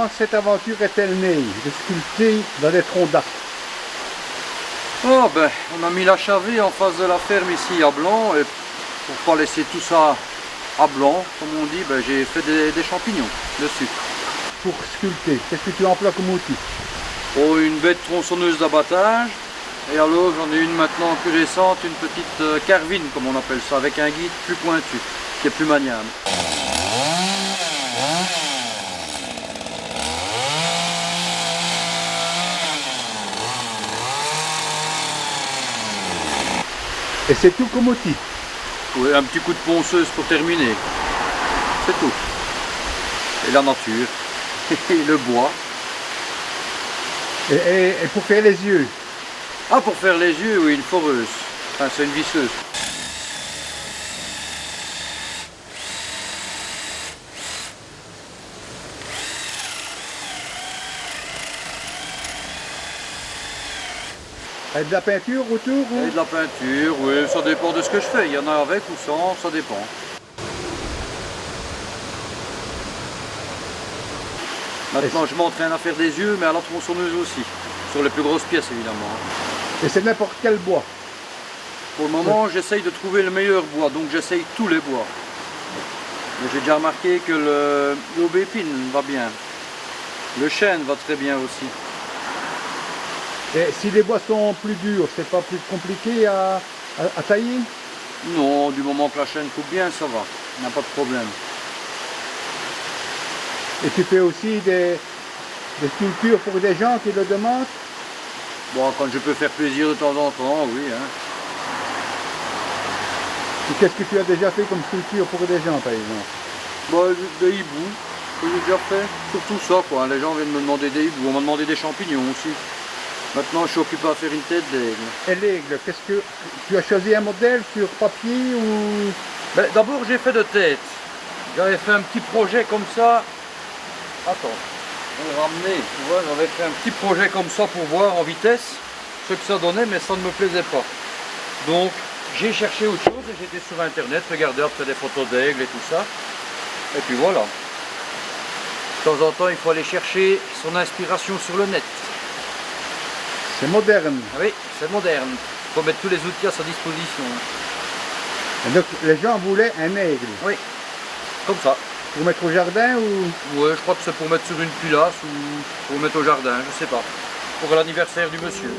comment cette aventure est-elle née, de sculpter dans des troncs d'arbres? Oh ben, on a mis la charrue en face de la ferme ici à blanc, et pour pas laisser tout ça à blanc, comme on dit, ben, j'ai fait des champignons dessus. Pour sculpter, qu'est-ce que tu emploies comme outil? Oh, une bête tronçonneuse d'abattage, et alors j'en ai une maintenant plus récente, une petite carvine comme on appelle ça, avec un guide plus pointu, qui est plus maniable. Et c'est tout comme outil? Oui, un petit coup de ponceuse pour terminer, c'est tout. Et la nature, et le bois. Et pour faire les yeux? Ah, pour faire les yeux, oui, une foreuse, enfin c'est une visseuse. Avec de la peinture autour ou... Et de la peinture, oui, ça dépend de ce que je fais. Il y en a avec ou sans, ça dépend. Maintenant, je m'entraîne à faire des yeux, mais à la tronçonneuse aussi. Sur les plus grosses pièces, évidemment. Et c'est n'importe quel bois? Pour le moment, j'essaye de trouver le meilleur bois, donc j'essaye tous les bois. Mais j'ai déjà remarqué que l'aubépine va bien. Le chêne va très bien aussi. Et si les bois sont plus durs, c'est pas plus compliqué à tailler? Non, du moment que la chaîne coupe bien, ça va. Il n'y a pas de problème. Et tu fais aussi des sculptures pour des gens qui le demandent? Bon, quand je peux faire plaisir de temps en temps, oui. Hein. Et qu'est-ce que tu as déjà fait comme sculpture pour des gens, par exemple? Bon, des hiboux, que j'ai déjà fait. Surtout ça, quoi. Les gens viennent me demander des hiboux. On m'a demandé des champignons aussi. Maintenant, je suis occupé à faire une tête d'aigle. Et l'aigle, qu'est-ce que... Tu as choisi un modèle sur papier ou... Ben, d'abord, j'ai fait de tête. J'avais fait un petit projet comme ça. Attends, je vais le ramener. Tu vois, j'avais fait un petit projet comme ça pour voir en vitesse ce que ça donnait, mais ça ne me plaisait pas. Donc, j'ai cherché autre chose et j'étais sur internet, regardé après des photos d'aigle et tout ça. Et puis voilà. De temps en temps, il faut aller chercher son inspiration sur le net. C'est moderne. Oui, c'est moderne. Il faut mettre tous les outils à sa disposition. Et donc, les gens voulaient un aigle. Oui, comme ça. Pour mettre au jardin ou... Ouais, je crois que c'est pour mettre sur une culasse ou pour mettre au jardin, je sais pas. Pour l'anniversaire du monsieur.